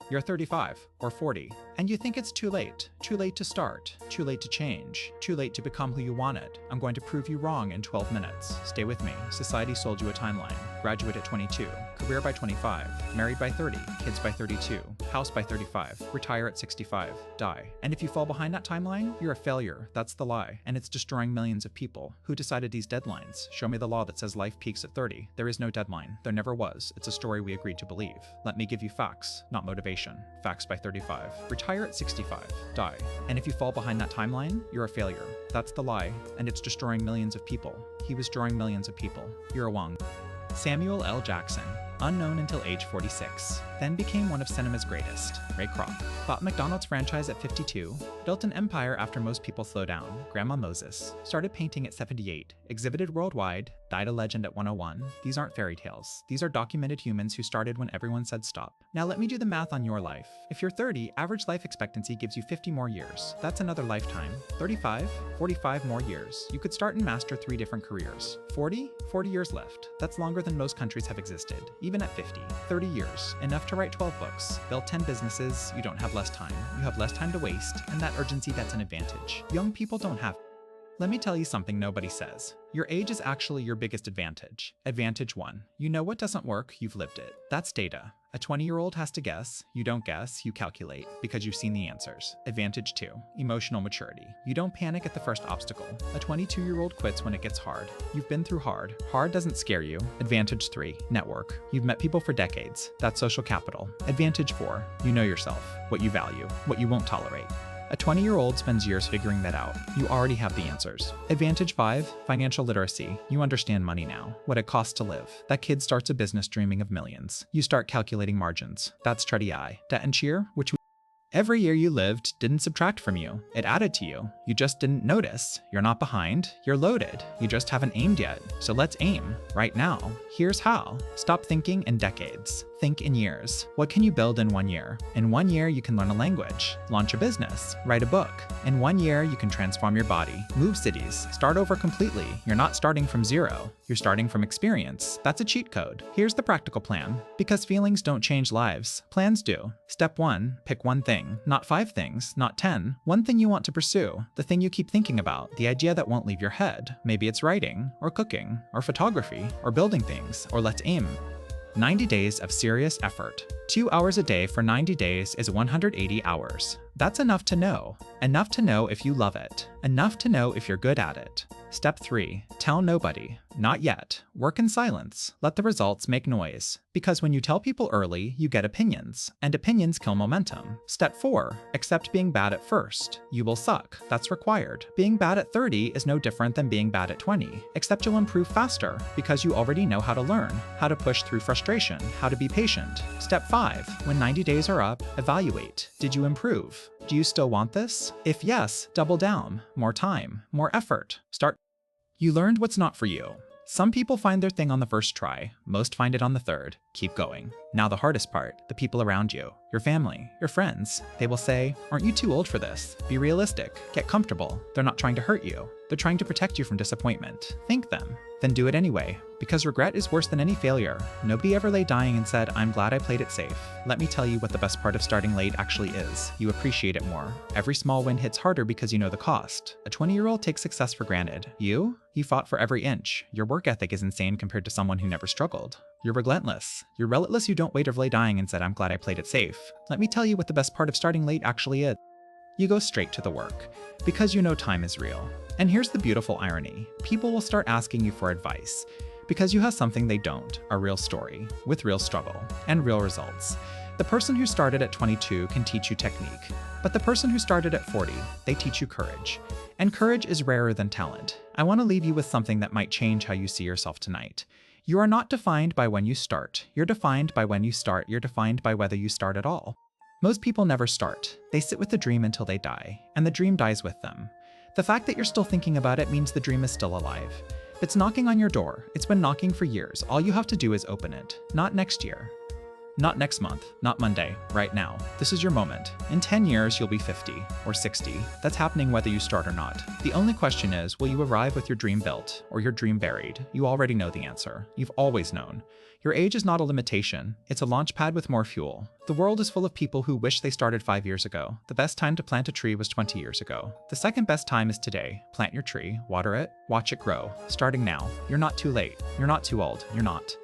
You're 35 or 40, and you think it's too late to start, too late to change, too late to become who you wanted. I'm going to prove you wrong in 12 minutes. Stay with me. Society sold you a timeline. Graduate at 22, career by 25, married by 30, kids by 32, house by 35, retire at 65, die. And if you fall behind that timeline, you're a failure. That's the lie. And it's destroying millions of people. Who decided these deadlines? Show me the law that says life peaks at 30. There is no deadline. There never was. It's a story we agreed to believe. Let me give you facts, not motivation. Facts by 35. Retire at 65. Die. And if you fall behind that timeline, you're a failure. That's the lie, and it's destroying millions of people. He was destroying millions of people. Vera Wang. Samuel L. Jackson, unknown until age 46, then became one of cinema's greatest. Kroc bought McDonald's franchise at 52, built an empire after most people slow down. Grandma Moses started painting at 78, exhibited worldwide, died a legend at 101. These aren't fairy tales. These are documented humans who started when everyone said stop. Now let me do the math on your life. If you're 30, average life expectancy gives you 50 more years. That's another lifetime. 35, 45 more years. You could start and master 3 different careers. 40 years left. That's longer than most countries have existed. Even at 50, 30 years. Enough to write 12 books. Build 10 businesses. You don't have less time. You have less time to waste, and that urgency, that's an advantage. Young people don't have. Let me tell you something nobody says. Your age is actually your biggest advantage. Advantage 1. You know what doesn't work, you've lived it. That's data. A 20-year-old has to guess. You don't guess, you calculate, because you've seen the answers. Advantage 2. Emotional maturity. You don't panic at the first obstacle. A 22-year-old quits when it gets hard. You've been through hard. Hard doesn't scare you. Advantage 3. Network. You've met people for decades. That's social capital. Advantage 4. You know yourself, what you value, what you won't tolerate. A 20-year-old spends years figuring that out. You already have the answers. Advantage 5, financial literacy. You understand money now, what it costs to live. That kid starts a business dreaming of millions. You start calculating margins. That's Tready I. Debt and cheer, which every year you lived didn't subtract from you. It added to you. You just didn't notice. You're not behind. You're loaded. You just haven't aimed yet. So let's aim right now. Here's how. Stop thinking in decades. Think in years. What can you build in 1 year? In 1 year, you can learn a language, launch a business, write a book. In 1 year, you can transform your body, move cities, start over completely. You're not starting from zero. You're starting from experience. That's a cheat code. Here's the practical plan. Because feelings don't change lives, plans do. Step 1, pick one thing, not 5 things, not 10. One thing you want to pursue, the thing you keep thinking about, the idea that won't leave your head. Maybe it's writing, or cooking, or photography, or building things, or let's aim. 90 days of serious effort. 2 hours a day for 90 days is 180 hours. That's enough to know. Enough to know if you love it. Enough to know if you're good at it. Step 3. Tell nobody. Not yet. Work in silence. Let the results make noise. Because when you tell people early, you get opinions. And opinions kill momentum. Step 4. Accept being bad at first. You will suck. That's required. Being bad at 30 is no different than being bad at 20. Except you'll improve faster. Because you already know how to learn. How to push through frustration. How to be patient. Step 5. When 90 days are up, evaluate. Did you improve? Do you still want this? If yes, double down. More time. More effort. Start. You learned what's not for you. Some people find their thing on the first try. Most find it on the third. Keep going. Now the hardest part, the people around you, your family, your friends. They will say, aren't you too old for this? Be realistic. Get comfortable. They're not trying to hurt you. They're trying to protect you from disappointment. Thank them. Then do it anyway. Because regret is worse than any failure. Nobody ever lay dying and said, I'm glad I played it safe. Let me tell you what the best part of starting late actually is. You appreciate it more. Every small win hits harder because you know the cost. A 20-year-old takes success for granted. You fought for every inch. Your work ethic is insane compared to someone who never struggled. You're relentless. You're relentless. You don't wait or lay dying and said, I'm glad I played it safe. Let me tell you what the best part of starting late actually is. You go straight to the work. Because you know time is real. And here's the beautiful irony. People will start asking you for advice. Because you have something they don't, a real story, with real struggle, and real results. The person who started at 22 can teach you technique. But the person who started at 40, they teach you courage. And courage is rarer than talent. I want to leave you with something that might change how you see yourself tonight. You are not defined by when you start. You're defined by when you start. You're defined by whether you start at all. Most people never start. They sit with the dream until they die, and the dream dies with them. The fact that you're still thinking about it means the dream is still alive. It's knocking on your door. It's been knocking for years. All you have to do is open it. Not next year. Not next month, not Monday, right now. This is your moment. In 10 years, you'll be 50 or 60. That's happening whether you start or not. The only question is, will you arrive with your dream built or your dream buried? You already know the answer. You've always known. Your age is not a limitation. It's a launchpad with more fuel. The world is full of people who wish they started 5 years ago. The best time to plant a tree was 20 years ago. The second best time is today. Plant your tree, water it, watch it grow. Starting now. You're not too late. You're not too old. You're not.